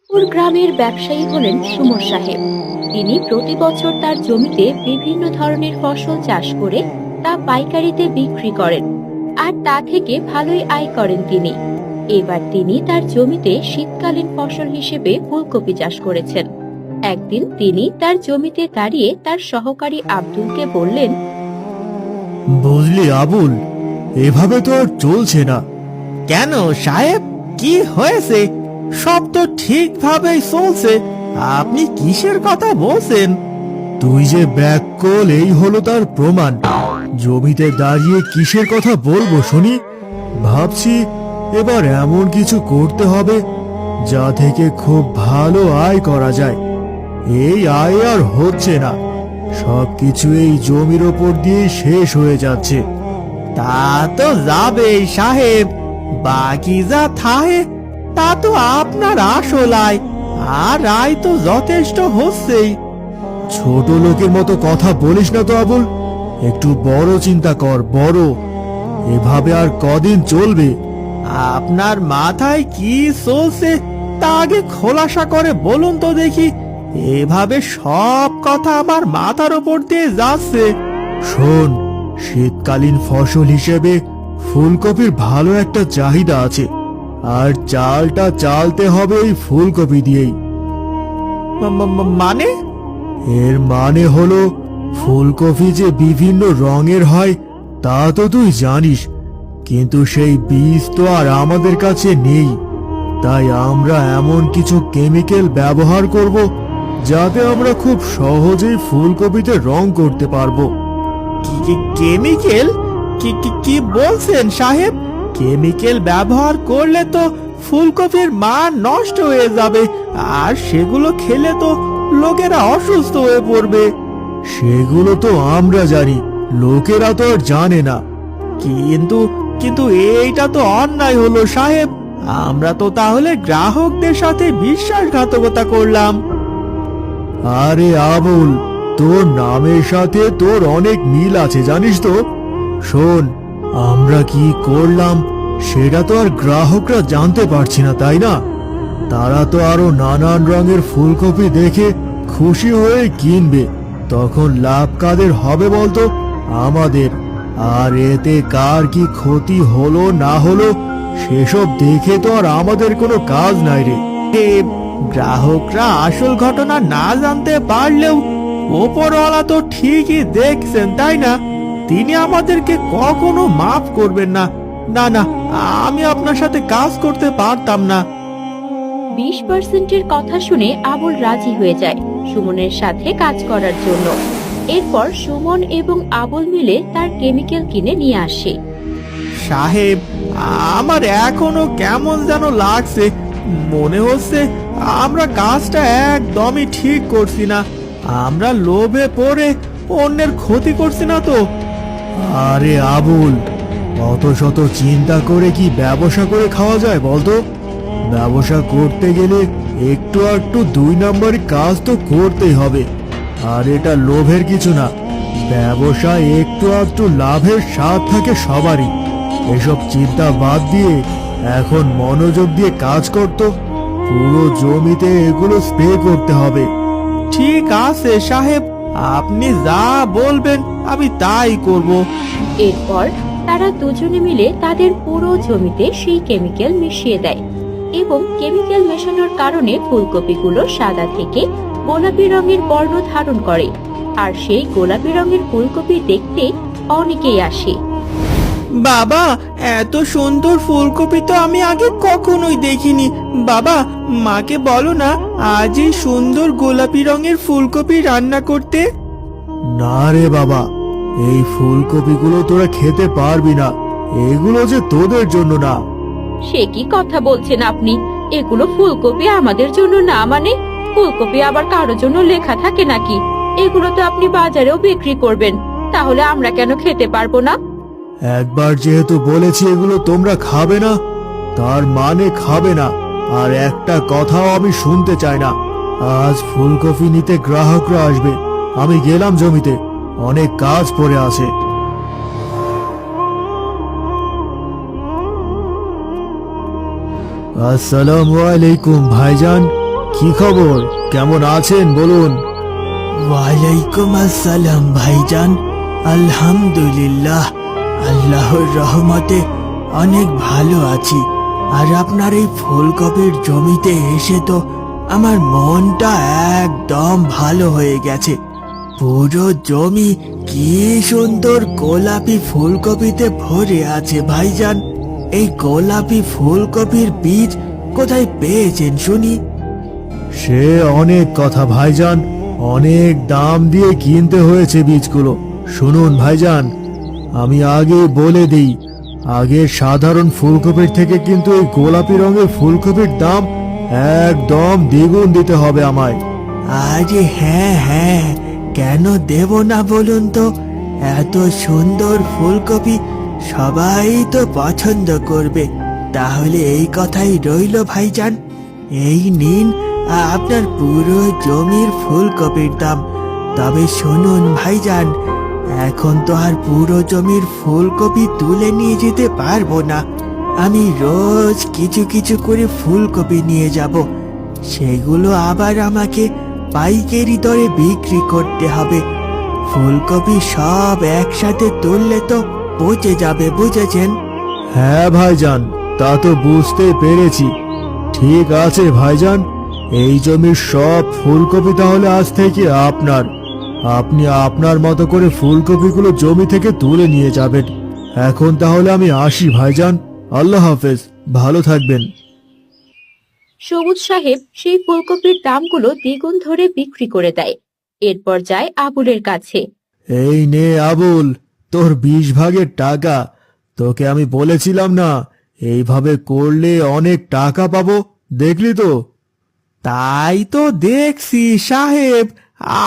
ওর গ্রামের ব্যবসায়ী হলেন সুমন সাহেব। তিনি প্রতি বছর তার জমিতে বিভিন্ন ধরনের ফসল চাষ করে তা পাইকারিতে বিক্রি করেন, আর তা থেকে ভালোই আয় করেন তিনি। এবার তিনি তার জমিতে শীতকালীন ফসল হিসেবে ফুলকপি চাষ করেছেন। একদিন তিনি তার জমিতে দাঁড়িয়ে তার সহকারী আব্দুলকে বললেন, বুঝলি আবুল, এভাবে তো আর চলছে না। কেন সাহেব, কি হয়েছে? সব তো ঠিকভাবেই চলছে, আপনি কিসের কথা বলছেন? তুই যে ব্যাককল, এই হলো তার প্রমাণ। জমিতে দাঁড়িয়ে কিসের কথা বলবো শুনি? ভাবছি এবার এমন কিছু করতে হবে যা থেকে খুব ভালো আয় করা যায়। এই আয় আর হচ্ছে না, সবকিছু এই জমির ওপর দিয়ে শেষ হয়ে যাচ্ছে। তা তো যাবেই সাহেব, বাকি যা থাকে তা তো আপনার আসল আয়, আর আয় তো যথেষ্ট হচ্ছেই। ছোট লোকের মতো কথা বলিস না তো আবুল, একটু বড় চিন্তা কর, বড়। এভাবে আর কদিন চলবে? আপনার মাথায় কি চলছে তা আগে খোলাসা করে বলুন তো দেখি। এভাবে সব কথা আমার মাথার উপর দিয়ে যাচ্ছে। শোন, শীতকালীন ফসল হিসেবে ফুলকপির ভালো একটা চাহিদা আছে, আর চালটা চালতে হবে এই ফুলকপি দিয়েই। মানে? এর মানে হলো ফুলকপি যে বিভিন্ন রঙের হয় তা তো তুই জানিস, কিন্তু সেই বীজ তো আর আমাদের কাছে নেই। তাই আমরা এমন কিছু কেমিক্যাল ব্যবহার করব যাতে আমরা খুব সহজেই ফুলকপিতে রং করতে পারবো। কেমিক্যাল? কি বলছেন সাহেব? কেমিক্যাল ব্যবহার করলে তো ফুলকপির মান নষ্ট হয়ে যাবে, আর সেগুলো খেলে তো লোকেরা অসুস্থ হয়ে পড়বে। সেগুলো তো আমরা জানি, লোকেরা তো আর জানে না। কিন্তু কিন্তু এইটা তো অন্যায় হলো সাহেব। আমরা তো তাহলে গ্রাহকদের সাথে বিশ্বাসঘাতকতা করলাম। আরে আবুল, তোর নামের সাথে তোর অনেক মিল আছে জানিস তো। শোন, আমরা কি করলাম সেটা তো আর গ্রাহকরা জানতে পারছি না, তাই না? তারা তো আরো নানান রঙের ফুলকপি দেখে খুশি হয়ে কিনবে, তখন লাভ কাদের হবে বলতো? আমাদের। আর এতে কার কি ক্ষতি হলো না হলো সেসব দেখে তো আর আমাদের কোনো কাজ নাই রে। গ্রাহকরা আসল ঘটনা না জানতে পারলেও ওপরওয়ালা তো ঠিকই দেখছেন, তাই না? তিনি আমাদেরকে কখনো মাফ করবেন না। না না, আমি আপনার সাথে কাজ করতে পারতাম না। 20%-এর কথা শুনে আবুল রাজি হয়ে যায় সুমনের সাথে কাজ করার জন্য। এরপর সুমন এবং আবুল মিলে তার কেমিক্যাল কিনে নিয়ে আসে। সাহেব, আমার এখনো কেমন যেন লাগছে, মনে হচ্ছে আমরা কাজটা একদমই ঠিক করছি না। আমরা লোভে পড়ে অন্যের ক্ষতি করছি না তো? আরে আবুল, অত শত চিন্তা করে কি ব্যবসা করে খাওয়া যায় বলতো? ব্যবসা করতে গেলে একটু একটু 2 নম্বরই কাজ তো করতেই হবে। আর এটা লোভের কিছু না, ব্যবসায় একটু একটু লাভের স্বাদ থাকে সবারই। এসব চিন্তা বাদ দিয়ে এখন মনোযোগ দিয়ে কাজ করতো। পুরো জমিতে এগুলো স্প্রে করতে হবে। ঠিক আছে সাহেব, আপনি যা বলবেন আমি তাই করব। এরপর তারা দুজনে মিলে তাদের পুরো জমিতে সেই কেমিক্যাল মিশিয়ে দেয়, এবং কেমিক্যাল মেশানোর কারণে ফুলকপিগুলো সাদা থেকে গোলাপি রঙের বর্ণ ধারণ করে। আর সেই গোলাপি রঙের ফুলকপি দেখতে অনেকেই আসে। বাবা, এত সুন্দর ফুলকপি তো আমি আগে কখনোই দেখিনি। বাবা, মাকে বলো না আজ এই সুন্দর গোলাপি রঙের ফুলকপি রান্না করতে। না রে বাবা, এই ফুলকপিগুলো তোরা খেতে পারবি না, এগুলো যে তোদের জন্য না। সে কি কথা বলছেন আপনি? এগুলো ফুলকপি আমাদের জন্য না মানে? ফুলকপি আবার কারোর জন্য লেখা থাকে নাকি? এগুলো তো আপনি বাজারেও বিক্রি করবেন, তাহলে আমরা কেন খেতে পারবো না? একবার যেহেতু বলেছি এগুলো তোমরা খাবে না, তার মানে খাবে না। আর একটা কথাও আমি শুনতে চাই না। আজ ফুলকপি নিতে গ্রাহকরা আসবে, আমি গেলাম জমিতে, অনেক কাজ পড়ে আছে। আসসালামু আলাইকুম ভাইজান, কি খবর, কেমন আছেন বলুন? ওয়ালাইকুম আসসালাম ভাইজান, আলহামদুলিল্লাহ, আল্লাহর রহমতে অনেক ভালো আছি। আর আপনার এই ফুলকপির জমিতে এসে তো আমার মনটা একদম ভালো হয়ে গেছে। পুরো জমি কি সুন্দর গোলাপি ফুলকপিতে ভরে আছে ভাইজান। এই গোলাপি ফুলকপির বীজ কোথায় পেয়েছেন শুনি? সে অনেক কথা ভাইজান, অনেক দাম দিয়ে কিনতে হয়েছে বীজগুলো। শুনুন ভাইজান, আমি আগে বলে দিই, আগে সাধারণ ফুলকপির থেকে কিন্তু এই গোলাপি রঙের ফুলকপির দাম একদম দ্বিগুণ দিতে হবে আমায়। আরে হ্যাঁ হ্যাঁ, কেন দেব না বলুন তো? এত সুন্দর ফুলকপি সবাই তো পছন্দ করবে। তাহলে এই কথাই রইল ভাইজান, এই নিন আপনার পুরো জমির ফুলকপির দাম। তবে শুনুন ভাইজান, এখন তো আর পুরো জমির ফুলকপি তুলে নিয়ে যেতে পারবো না। আমি রোজ কিছু কিছু করে ফুলকপি নিয়ে যাব, সেগুলো আবার আমাকে পাইকারি দরে বিক্রি করতে হবে। ফুলকপি সব একসাথে তুললে তো পচে যাবে, বুঝেছেন? হ্যাঁ ভাইজান, তা তো বুঝতে পেরেছি। ঠিক আছে ভাইজান, এই জমির সব ফুলকপি তাহলে আজ থেকে আপনার। আপনি আপনার মতো করে ফুলকপিগুলো জমি থেকে তুলে নিয়ে যাবেন। এখন তাহলে আমি আসি ভাইজান, আল্লাহ হাফেজ, ভালো থাকবেন। সবুজ সাহেব সেই ফুলকপির দামগুলো দ্বিগুণ ধরে বিক্রি করে দেয়। এরপর যায় আবুলের কাছে। এই নে আবুল, তোর 20 ভাগের টাকা। তোকে আমি বলেছিলাম না, এইভাবে করলে অনেক টাকা পাবো, দেখলি তো? তাই তো দেখছি সাহেব,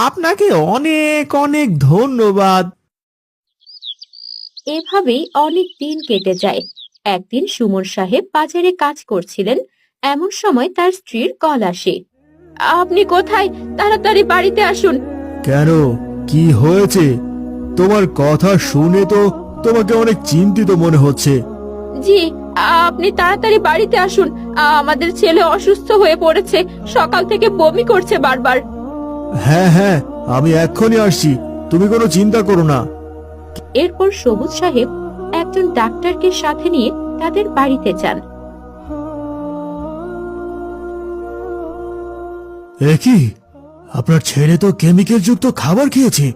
আপনাকে অনেক অনেক ধন্যবাদ। এভাবেই অনেক দিন কেটে যায়। একদিন সুমন সাহেব বাজারে কাজ করছিলেন, এমন সময় তার স্ত্রীর কল আসে। আপনি কোথায়? তাড়াতাড়ি বাড়িতে আসুন। কেন, কি হয়েছে? তোমার কথা শুনে তো তোমাকে অনেক চিন্তিত মনে হচ্ছে। জি, আপনি তাড়াতাড়ি বাড়িতে আসুন। আমাদের ছেলে অসুস্থ হয়ে পড়েছে, সকাল থেকে বমি করছে বারবার। হ্যাঁ হ্যাঁ, আমি এক্ষুনি আসছি, তুমি কোনো চিন্তা করো না। এরপর সবুজ সাহেব একজন ডাক্তারকে সাথে নিয়ে তাদের বাড়িতে যান। এ কি, আপনার ছেলে তো কেমিক্যাল যুক্ত খাবার খেয়েছে,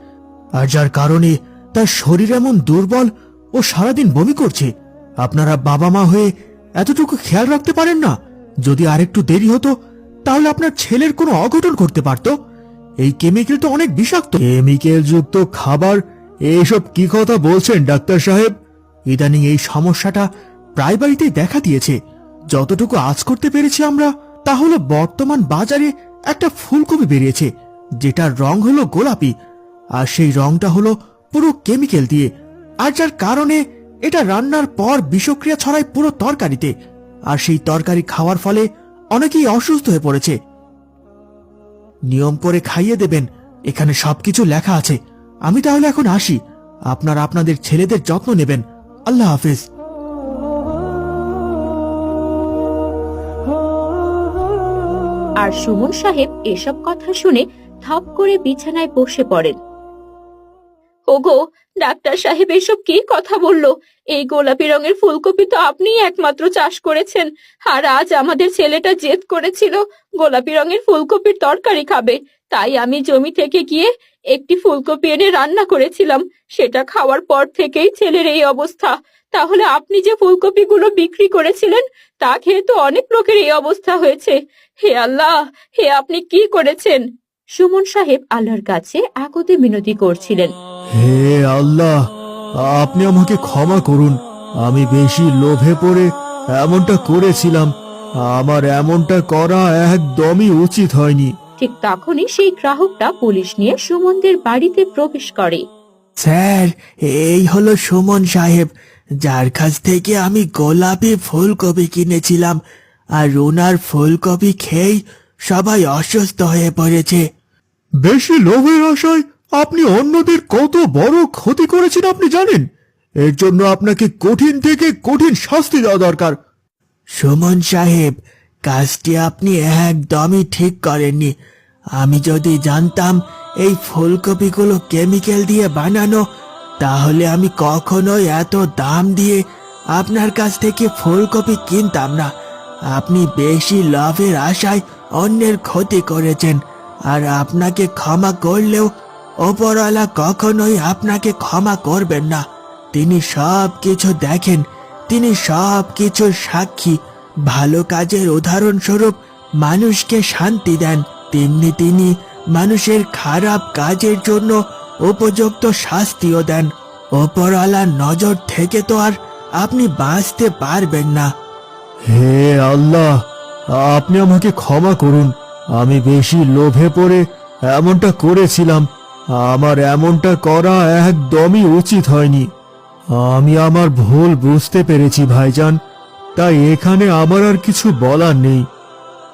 আর যার কারণে তার শরীর এমন দুর্বল ও সারাদিন বমি করছে। আপনারা বাবা মা হয়ে এতটুকু খেয়াল রাখতে পারেন না? যদি আরেকটু দেরি হতো তাহলে আপনার ছেলের কোনো অঘটন ঘটতে পারত। এই কেমিক্যাল তো অনেক বিষাক্ত। কেমিক্যাল যুক্ত খাবার, এইসব কি কথা বলছেন ডাক্তার সাহেব? ইদানিং এই সমস্যাটা প্রায় বাড়িতেই দেখা দিয়েছে। যতটুকু আজ করতে পেরেছি আমরা, তা হলো বর্তমান বাজারে একটা ফুলকপি বেরিয়েছে যেটার রং হলো গোলাপি, আর সেই রংটা হলো পুরো কেমিক্যাল দিয়ে, আর যার কারণে এটা রান্নার পর বিষক্রিয়া ছড়ায় পুরো তরকারিতে, আর সেই তরকারি খাওয়ার ফলে অনেকেই অসুস্থ হয়ে পড়েছে। নিয়ম করে খাইয়ে দেবেন, এখানে সবকিছু লেখা আছে। আমি তাহলে এখন আসি, আপনারা আপনাদের ছেলেদের যত্ন নেবেন। আল্লাহ হাফেজ। আর সুমন সাহেব এসব কথা শুনে ধপ করে বিছানায় বসে পড়েন। ওগো, ডাক্তার সাহেব এসব কি কথা বললো? এই গোলাপি রঙের ফুলকপি তো আপনিই একমাত্র চাষ করেছেন, আর আজ আমাদের ছেলেটা জেদ করেছিল গোলাপি রঙের ফুলকপির তরকারি খাবে। তাই আমি জমি থেকে গিয়ে একটি ফুলকপি এনে রান্না করেছিলাম, সেটা খাওয়ার পর থেকেই ছেলের এই অবস্থা। তাহলে আপনি যে ফুলকপিগুলো বিক্রি করেছিলেন তা খেয়ে তো অনেক লোকের এই অবস্থা হয়েছে। হে আল্লাহ, হে আপনি কি করেছেন? সুমন সাহেব আল্লাহর কাছে আকুতি মিনতি করছিলেন। হে আল্লাহ, আপনি আমাকে ক্ষমা করুন। আমি বেশি লোভে পড়ে এমনটা করেছিলাম। আমার এমনটা করা একদমই উচিত হয়নি। ঠিক তখনই সেই গ্রাহকটা পুলিশ নিয়ে সুমনদের বাড়িতে প্রবেশ করে। স্যার, এই হলো সুমন সাহেব, যার কাছ থেকে আমি গোলাপি ফুলকপি কিনেছিলাম, আর ওনার ফুলকপি খেয়েই সবাই অসুস্থ হয়ে পড়েছে। বেশি লোভের আশায় আপনি অন্যদের কত বড় ক্ষতি করেছেন আপনি জানেন? এর জন্য আপনাকে কঠিন থেকে কঠিন শাস্তি দেওয়া দরকার। সুমন সাহেব, কাজটি আপনি একদমই ঠিক করেননি। আমি যদি জানতাম এই ফুলকপিগুলো কেমিক্যাল দিয়ে বানানো, তাহলে আমি কখনোই এত দাম দিয়ে আপনার কাছ থেকে ফুলকপি কিনতাম না। আপনি বেশি লাভের আশায় অন্যের ক্ষতি করেছেন, আর আপনাকে ক্ষমা করলেও ওপরওয়ালা কখনোই আপনাকে ক্ষমা করবেন না। তিনি সব কিছু দেখেন, তিনি সব কিছুর সাক্ষী। ভালো কাজের উদাহরণস্বরূপ মানুষকে শান্তি দেন, তেমনি তিনি মানুষের খারাপ কাজের জন্য উপযুক্ত শাস্তিও দেন। ওপরওয়ালার নজর থেকে তো আর আপনি বাঁচতে পারবেন না। হে আল্লাহ, আপনি আমাকে ক্ষমা করুন। আমি বেশি লোভে পড়ে এমনটা করেছিলাম। আমার এমনটা করা একদমই উচিত হয়নি। আমি আমার ভুল বুঝতে পেরেছি ভাইজান, তাই এখানে আমার আর কিছু বলার নেই।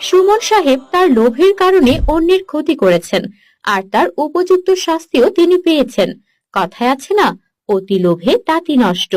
সুমন সাহেব তার লোভের কারণে অন্যের ক্ষতি করেছেন, আর তার উপযুক্ত শাস্তিও তিনি পেয়েছেন। কথায় আছে না, অতি লোভে তাঁতি নষ্ট।